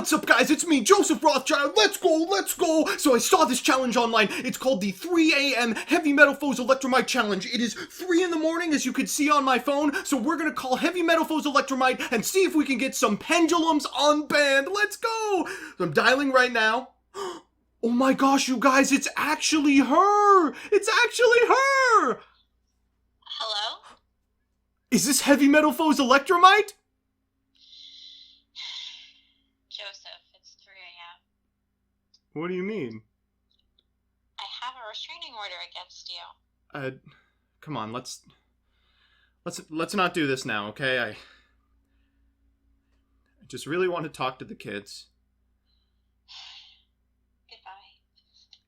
What's up, guys? It's me, Joseph Rothschild. Let's go! So I saw this challenge online. It's called the 3 a.m. Heavy Metal Foes Electromite Challenge. It is 3 in the morning, as you can see on my phone. So we're gonna call Heavy Metal Foes Electromite and see if we can get some pendulums unbanned. Let's go! So I'm dialing right now. Oh my gosh, you guys, it's actually her! It's actually her! Hello? Is this Heavy Metal Foes Electromite? Joseph, it's 3 a.m. What do you mean? I have a restraining order against you. Come on, let's not do this now, okay? I just really want to talk to the kids. Goodbye.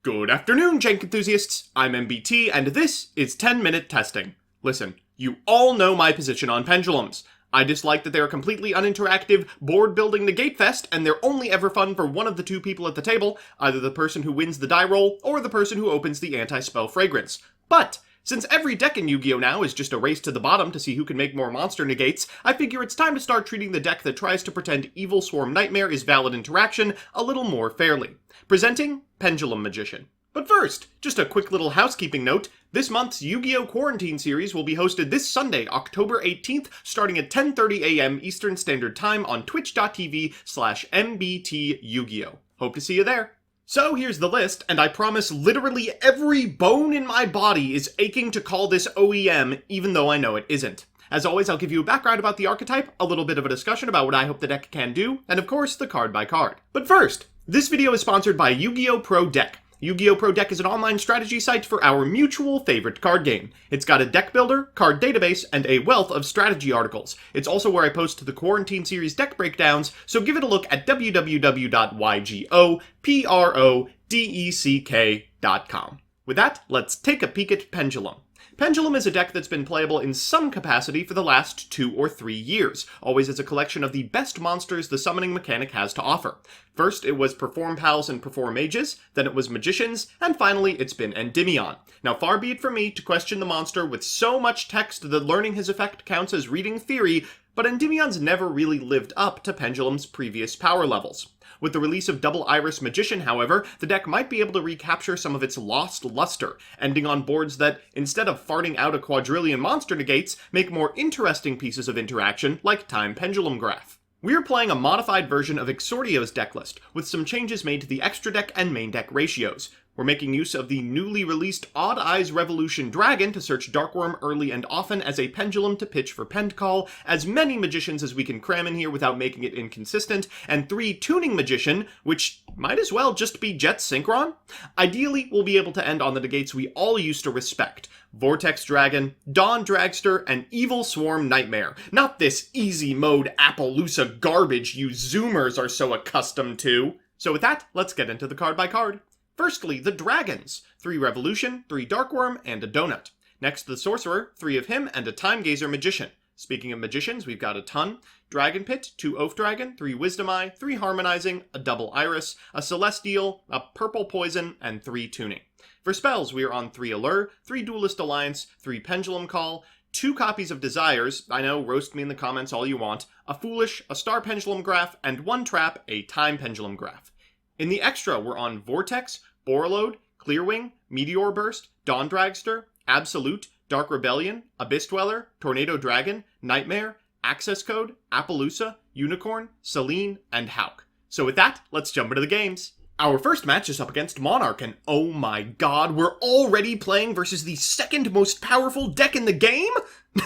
Good afternoon, jank enthusiasts. I'm MBT, and this is 10-minute testing. Listen, you all know my position on pendulums. I dislike that they are completely uninteractive, board-building negate fest, and they're only ever fun for one of the two people at the table, either the person who wins the die roll, or the person who opens the anti-spell fragrance. But since every deck in Yu-Gi-Oh! Now is just a race to the bottom to see who can make more monster negates, I figure it's time to start treating the deck that tries to pretend Evil Swarm Nightmare is valid interaction a little more fairly. Presenting Pendulum Magician. But first, just a quick little housekeeping note. This month's Yu-Gi-Oh! Quarantine series will be hosted this Sunday, October 18th, starting at 10:30 a.m. Eastern Standard Time on twitch.tv/MBTYugiO. Hope to see you there. So here's the list, and I promise literally every bone in my body is aching to call this OEM, even though I know it isn't. As always, I'll give you a background about the archetype, a little bit of a discussion about what I hope the deck can do, and of course, the card by card. But first, this video is sponsored by Yu-Gi-Oh! Pro Deck. Yu-Gi-Oh! Pro Deck is an online strategy site for our mutual favorite card game. It's got a deck builder, card database, and a wealth of strategy articles. It's also where I post the Quarantine Series deck breakdowns, so give it a look at www.ygoprodeck.com. With that, let's take a peek at Pendulum. Pendulum is a deck that's been playable in some capacity for the last 2 or 3 years, always as a collection of the best monsters the summoning mechanic has to offer. First, it was Perform Pals and Perform Mages, then it was Magicians, and finally, it's been Endymion. Now, far be it from me to question the monster with so much text that learning his effect counts as reading theory, but Endymion's never really lived up to Pendulum's previous power levels. With the release of Double Iris Magician, however, the deck might be able to recapture some of its lost luster, ending on boards that, instead of farting out a quadrillion monster negates, make more interesting pieces of interaction, like Time Pendulum Graph. We're playing a modified version of Exordio's decklist, with some changes made to the extra deck and main deck ratios. We're making use of the newly released Odd Eyes Revolution Dragon to search Darkworm early and often as a pendulum to pitch for Pendcall, as many Magicians as we can cram in here without making it inconsistent, and 3 Tuning Magician, which might as well just be Jet Synchron. Ideally, we'll be able to end on the negates we all used to respect: Vortex Dragon, Dawn Dragster, and Evil Swarm Nightmare. Not this easy mode Appaloosa garbage you Zoomers are so accustomed to. So with that, let's get into the card by card. Firstly, the Dragons. 3 Revolution, 3 Darkworm, and a Donut. Next, the Sorcerer, 3 of him, and a Time Gazer Magician. Speaking of Magicians, we've got a ton. Dragon Pit, 2 Oath Dragon, 3 Wisdom Eye, 3 Harmonizing, a Double Iris, a Celestial, a Purple Poison, and 3 Tuning. For spells, we are on 3 Allure, 3 Duelist Alliance, 3 Pendulum Call, 2 copies of Desires, I know, roast me in the comments all you want, a Foolish, a Star Pendulum Graph, and 1 Trap, a Time Pendulum Graph. In the extra, we're on Vortex, Borreload, Clearwing, Meteor Burst, Dawn Dragster, Absolute, Dark Rebellion, Abyss Dweller, Tornado Dragon, Nightmare, Access Code, Appaloosa, Unicorn, Selene, and Hawk. So with that, let's jump into the games. Our first match is up against Monarch, and oh my god, we're already playing versus the second most powerful deck in the game?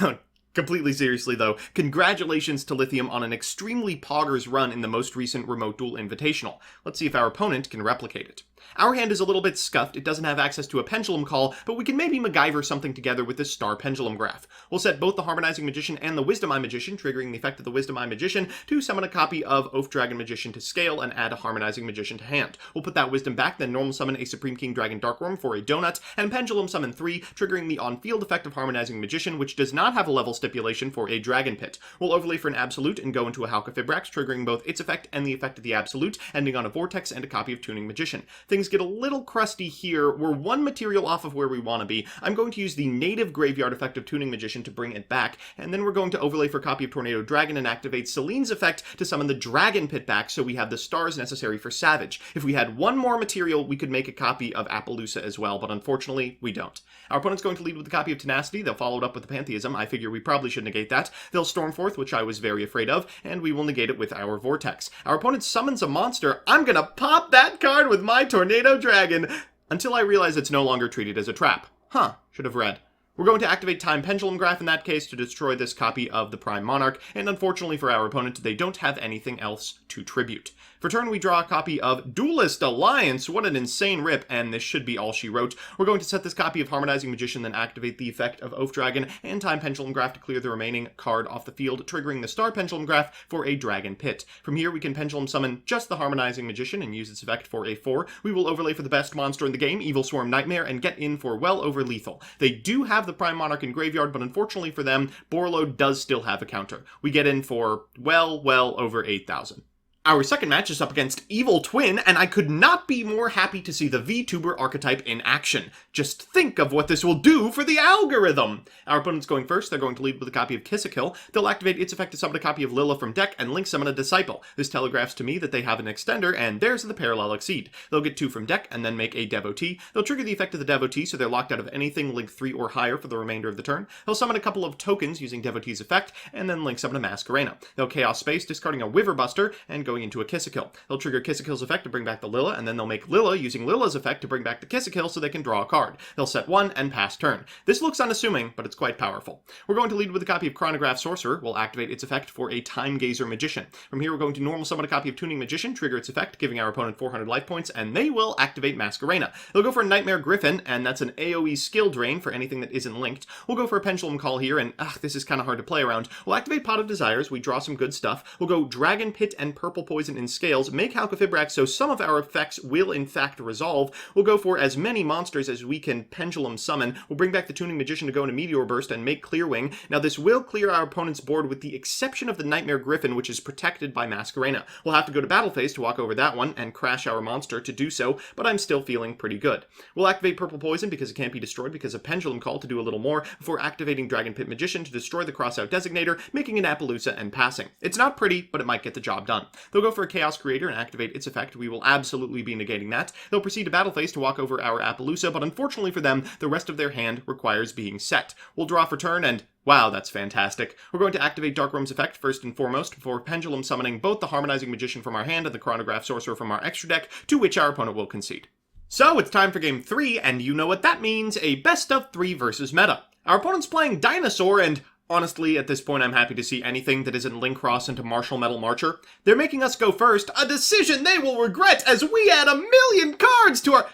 No, completely seriously though, congratulations to Lithium on an extremely poggers run in the most recent Remote Duel Invitational. Let's see if our opponent can replicate it. Our hand is a little bit scuffed, it doesn't have access to a Pendulum Call, but we can maybe MacGyver something together with this Star Pendulum Graph. We'll set both the Harmonizing Magician and the Wisdom Eye Magician, triggering the effect of the Wisdom Eye Magician to summon a copy of Oath Dragon Magician to scale and add a Harmonizing Magician to hand. We'll put that Wisdom back, then normal summon a Supreme King Dragon Darkworm for a Donut, and Pendulum summon 3, triggering the on-field effect of Harmonizing Magician, which does not have a level stipulation for a Dragon Pit. We'll overlay for an Absolute and go into a Hauka Fibrax, triggering both its effect and the effect of the Absolute, ending on a Vortex and a copy of Tuning Magician. things get a little crusty here. We're one material off of where we want to be. I'm going to use the native graveyard effect of Tuning Magician to bring it back, and then we're going to overlay for a copy of Tornado Dragon and activate Celine's effect to summon the Dragon Pit back so we have the stars necessary for Savage. If we had one more material, we could make a copy of Appaloosa as well, but unfortunately, we don't. Our opponent's going to lead with a copy of Tenacity. They'll follow it up with the Pantheism. I figure we probably should negate that. They'll Stormforth, which I was very afraid of, and we will negate it with our Vortex. Our opponent summons a monster. I'm gonna pop that card with my Tornado Dragon until I realize it's no longer treated as a trap. Huh, should have read. We're going to activate Time Pendulum Graph in that case to destroy this copy of the Prime Monarch, and unfortunately for our opponent, they don't have anything else to tribute. For turn, we draw a copy of Duelist Alliance. What an insane rip, and this should be all she wrote. We're going to set this copy of Harmonizing Magician, then activate the effect of Oath Dragon and Time Pendulum Graph to clear the remaining card off the field, triggering the Star Pendulum Graph for a Dragon Pit. From here, we can Pendulum summon just the Harmonizing Magician and use its effect for a 4. We will overlay for the best monster in the game, Evil Swarm Nightmare, and get in for well over lethal. They do have the Prime Monarch in graveyard, but unfortunately for them, Borreload does still have a counter. We get in for well over 8,000. Our second match is up against Evil Twin, and I could not be more happy to see the VTuber archetype in action. Just think of what this will do for the algorithm! Our opponent's going first. They're going to lead with a copy of Kiss a Kill. They'll activate its effect to summon a copy of Lila from deck and link summon a Disciple. This telegraphs to me that they have an extender, and there's the Parallel Exceed. They'll get 2 from deck and then make a Devotee. They'll trigger the effect of the Devotee so they're locked out of anything link 3 or higher for the remainder of the turn. They'll summon a couple of tokens using Devotee's effect, and then link summon a Masquerena. They'll Chaos Space, discarding a Wiverbuster and going into a Kiss a Kill. They'll trigger Kiss a Kill's effect to bring back the Lila, and then they'll make Lila using Lila's effect to bring back the Kiss a Kill so they can draw a card. They'll set 1 and pass turn. This looks unassuming, but it's quite powerful. We're going to lead with a copy of Chronograph Sorcerer. We'll activate its effect for a Time Gazer Magician. From here, we're going to normal summon a copy of Tuning Magician, trigger its effect, giving our opponent 400 life points, and they will activate Masquerena. They'll go for a Nightmare Griffin, and that's an AoE skill drain for anything that isn't linked. We'll go for a Pendulum Call here, and this is kind of hard to play around. We'll activate Pot of Desires. We draw some good stuff. We'll go Dragon Pit and Purple Poison in Scales, make Halqifibrax so some of our effects will in fact resolve. We'll go for as many monsters as we can Pendulum summon. We'll bring back the Tuning Magician to go into Meteor Burst and make Clearwing. Now this will clear our opponent's board with the exception of the Nightmare Griffin, which is protected by Masquerena. We'll have to go to battle phase to walk over that one and crash our monster to do so, but I'm still feeling pretty good. We'll activate Purple Poison because it can't be destroyed because of Pendulum Call to do a little more before activating Dragon Pit Magician to destroy the Crossout Designator, making an Appaloosa and passing. It's not pretty, but it might get the job done. They'll go for a Chaos Creator and activate its effect. We will absolutely be negating that. They'll proceed to battle phase to walk over our Appaloosa, but unfortunately for them, the rest of their hand requires being set. We'll draw for turn and wow, that's fantastic. We're going to activate Darkroom's effect first and foremost before Pendulum summoning both the Harmonizing Magician from our hand and the Chronograph Sorcerer from our extra deck, to which our opponent will concede. So it's time for game 3, and you know what that means, a best of 3 versus meta. Our opponent's playing Dinosaur, and honestly, at this point, I'm happy to see anything that isn't Link Cross into Martial Metal Marcher. They're making us go first, a decision they will regret as we add 1,000,000 cards to our...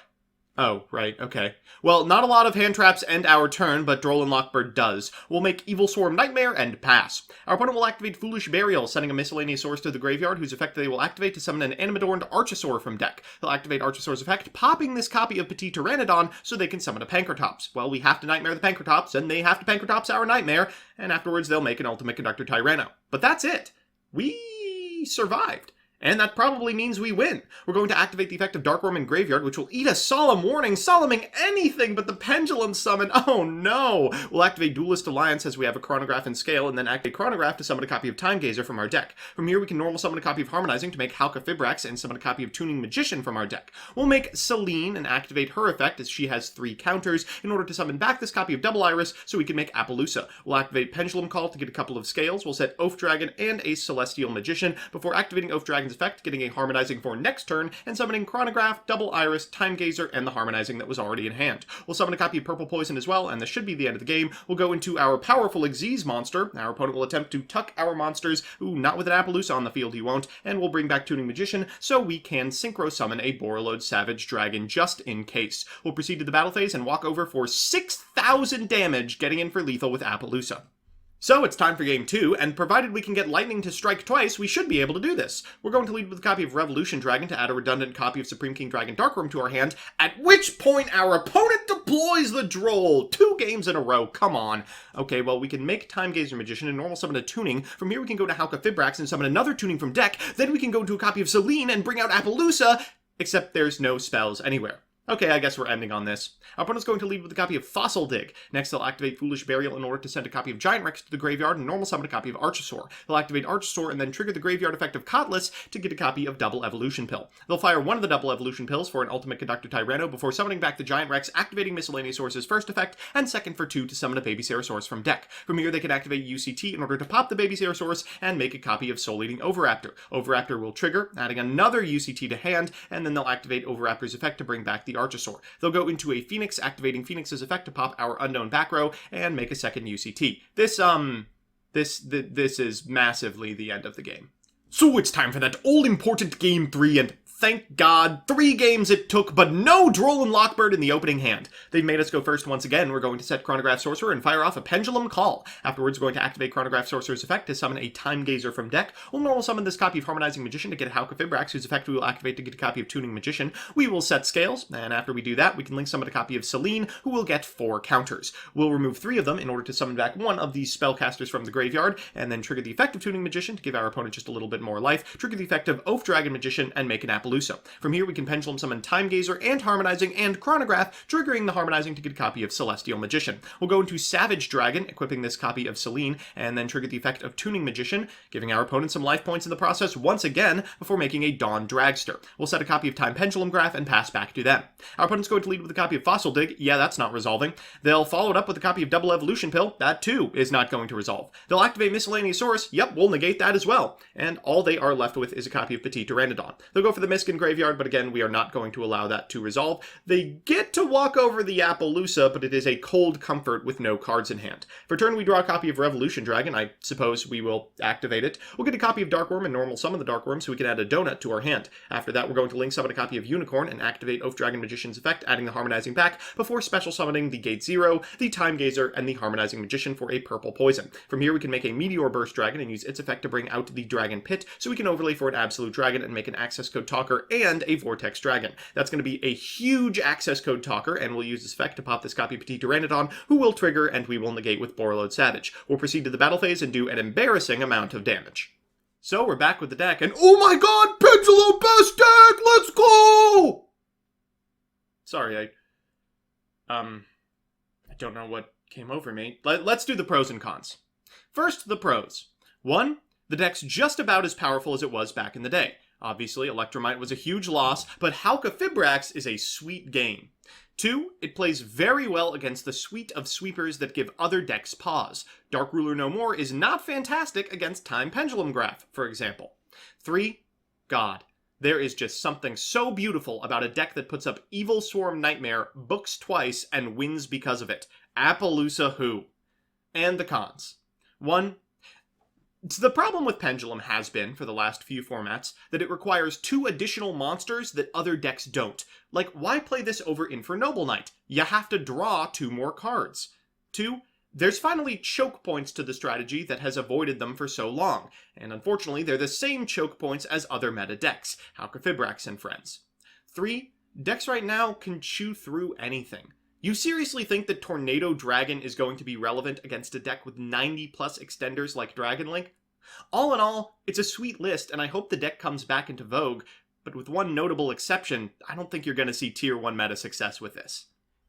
Oh, right, okay. Well, not a lot of hand traps end our turn, but Droll and Lockbird does. We'll make Evil Swarm Nightmare and pass. Our opponent will activate Foolish Burial, sending a miscellaneous source to the graveyard, whose effect they will activate to summon an Animadorned Archosaur from deck. They'll activate Archosaur's effect, popping this copy of Petit Pteranodon so they can summon a Pankratops. Well, we have to Nightmare the Pankratops, and they have to Pankratops our Nightmare, and afterwards they'll make an Ultimate Conductor Tyranno. But that's it. We survived. And that probably means we win. We're going to activate the effect of Dark Worm in Graveyard, which will eat a Solemn Warning, solemning anything but the Pendulum Summon. Oh no! We'll activate Duelist Alliance as we have a Chronograph in Scale, and then activate Chronograph to summon a copy of Time Gazer from our deck. From here we can normal summon a copy of Harmonizing to make Halqifibrax and summon a copy of Tuning Magician from our deck. We'll make Celine and activate her effect as she has 3 counters in order to summon back this copy of Double Iris so we can make Appaloosa. We'll activate Pendulum Call to get a couple of Scales. We'll set Oath Dragon and a Celestial Magician before activating Oath Dragon's effect, getting a Harmonizing for next turn, and summoning Chronograph, Double Iris, Time Gazer, and the Harmonizing that was already in hand. We'll summon a copy of Purple Poison as well, and this should be the end of the game. We'll go into our powerful Xyz monster. Our opponent will attempt to tuck our monsters. Ooh, not with an Appaloosa on the field, he won't. And we'll bring back Tuning Magician, so we can Synchro Summon a Borreload Savage Dragon, just in case. We'll proceed to the battle phase and walk over for 6,000 damage, getting in for lethal with Appaloosa. So it's time for game 2, and provided we can get lightning to strike twice, we should be able to do this. We're going to lead with a copy of Revolution Dragon to add a redundant copy of Supreme King Dragon Darkroom to our hand, at which point our opponent deploys the Droll. 2 games in a row, come on. Okay, well, we can make Time Gazer Magician and normal summon a Tuning. From here we can go to Halqifibrax and summon another Tuning from deck, then we can go to a copy of Celine and bring out Appaloosa, except there's no spells anywhere. Okay, I guess we're ending on this. Our opponent's going to lead with a copy of Fossil Dig. Next, they'll activate Foolish Burial in order to send a copy of Giant Rex to the graveyard and normal summon a copy of Archosaur. They'll activate Archosaur and then trigger the graveyard effect of Cotlas to get a copy of Double Evolution Pill. They'll fire one of the Double Evolution Pills for an Ultimate Conductor Tyranno before summoning back the Giant Rex, activating Miscellaneous Source's first effect, and second for 2 to summon a Baby Sarosaurus from deck. From here, they can activate UCT in order to pop the Baby Sarosaurus and make a copy of Soul Eating Oviraptor. Oviraptor will trigger, adding another UCT to hand, and then they'll activate Oviraptor's effect to bring back the Archosaur. They'll go into a Phoenix, activating Phoenix's effect to pop our Unknown back row and make a second UCT. This is massively the end of the game. So it's time for that all-important Game 3, and thank God, 3 games it took, but no Droll Lockbird in the opening hand. They've made us go first once again. We're going to set Chronograph Sorcerer and fire off a Pendulum Call. Afterwards, we're going to activate Chronograph Sorcerer's effect to summon a Time Gazer from deck. We'll normal summon this copy of Harmonizing Magician to get a Halqifibrax, whose effect we will activate to get a copy of Tuning Magician. We will set Scales, and after we do that, we can link summon a copy of Selene, who will get 4 counters. We'll remove 3 of them in order to summon back one of these spellcasters from the graveyard, and then trigger the effect of Tuning Magician to give our opponent just a little bit more life, trigger the effect of Oath Dragon Magician, and make an Appaloosa. From here, we can Pendulum summon Time Gazer and Harmonizing and Chronograph, triggering the Harmonizing to get a copy of Celestial Magician. We'll go into Savage Dragon, equipping this copy of Selene, and then trigger the effect of Tuning Magician, giving our opponent some life points in the process once again before making a Dawn Dragster. We'll set a copy of Time Pendulum Graph and pass back to them. Our opponent's going to lead with a copy of Fossil Dig. Yeah, that's not resolving. They'll follow it up with a copy of Double Evolution Pill. That too is not going to resolve. They'll activate Miscellaneous Source. Yep, we'll negate that as well. And all they are left with is a copy of Petit Pteranodon. They'll go for the Miskin Graveyard, but again, we are not going to allow that to resolve. They get to walk over the Appaloosa, but it is a cold comfort with no cards in hand. For turn, we draw a copy of Revolution Dragon. I suppose we will activate it. We'll get a copy of Dark Worm and normal summon the Dark Worm so we can add a donut to our hand. After that, we're going to link summon a copy of Unicorn and activate Oath Dragon Magician's effect, adding the Harmonizing back before special summoning the Gate Zero, the Time Gazer, and the Harmonizing Magician for a purple poison. From here, we can make a Meteor Burst Dragon and use its effect to bring out the Dragon Pit so we can overlay for an Absolute Dragon and make an Access Code Talker and a Vortex Dragon. That's going to be a huge Access Code Talker, and we'll use this effect to pop this copy of Petit Pteranodon, who will trigger, and we will negate with Borreload Savage. We'll proceed to the battle phase and do an embarrassing amount of damage. So we're back with the deck, and oh my god, Pendulum best deck! Let's go! Sorry, I don't know what came over me. Let's do the pros and cons. First, the pros. 1, the deck's just about as powerful as it was back in the day. Obviously, Electromite was a huge loss, but Halqifibrax is a sweet game. 2, it plays very well against the suite of sweepers that give other decks pause. Dark Ruler No More is not fantastic against Time Pendulum Graph, for example. 3, God. There is just something so beautiful about a deck that puts up Evil Swarm Nightmare, books twice, and wins because of it. Appaloosa who? And the cons. 1, the problem with Pendulum has been, for the last few formats, that it requires 2 additional monsters that other decks don't. Like, why play this over Infernoble Knight? You have to draw 2 more cards. 2, there's finally choke points to the strategy that has avoided them for so long, and unfortunately they're the same choke points as other meta decks, Halqifibrax and friends. 3, decks right now can chew through anything. You seriously think that Tornado Dragon is going to be relevant against a deck with 90 plus extenders like Dragon Link? All in all, it's a sweet list, and I hope the deck comes back into vogue, but with one notable exception, I don't think you're going to see Tier 1 meta success with this.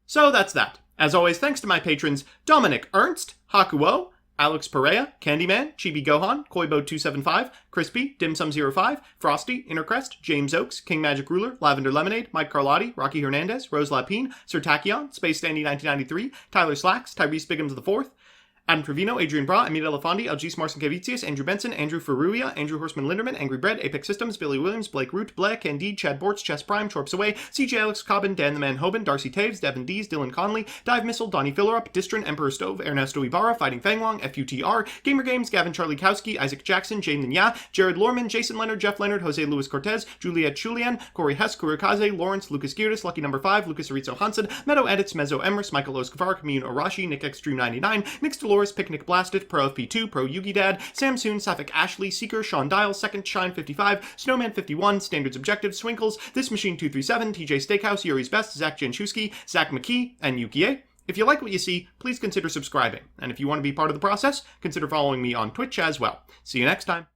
So that's that. As always, thanks to my patrons Dominic Ernst, Hakuo, Alex Perea, Candyman, Chibi Gohan, Koibo275, Crispy, Dimsum05, Frosty, Intercrest, James Oaks, King Magic Ruler, Lavender Lemonade, Mike Carlotti, Rocky Hernandez, Rose Lapine, Sir Tachyon, Space Dandy 1993, Tyler Slacks, Tyrese Biggums IV, Adam Trevino, Adrian Bra, Amita Elefandi, Algis Marcinkevicius, Andrew Benson, Andrew Ferruia, Andrew Horseman Linderman, Angry Bread, Apex Systems, Billy Williams, Blake Root, Blair, Candide, Chad Bortz, Chess Prime, Chorps Away, CJ Alex Cobbin, Dan the Man Hoban, Darcy Taves, Devin Dees, Dylan Conley, Dive Missile, Donnie Fillerup, Distrin, Emperor Stove, Ernesto Ibarra, Fighting Fanglong, FUTR, Gamer Games, Gavin Charlie Kowski, Isaac Jackson, Jane Linya, Jared Lorman, Jason Leonard, Jeff Leonard, Jose Luis Cortez, Juliet Chulian, Corey Hess, Kurikaze, Lawrence, Lucas Girtis, Lucky Number 5, Lucas Arizo Hansen, Meadow Edits, Mezzo Emrys, Michael Oskavar, Kamune Arashi, Nick Extreme 99, Nix Dolores, Picnic Blasted, Pro FP2, Pro Yugi Dad, Samsoon, Safik Ashley, Seeker, Sean Dial, Second Shine 55, Snowman 51, Standards Objective, Swinkles, This Machine 237, TJ Steakhouse, Yuri's Best, Zach Janchewski, Zach McKee, and Yukie. If you like what you see, please consider subscribing. And if you want to be part of the process, consider following me on Twitch as well. See you next time.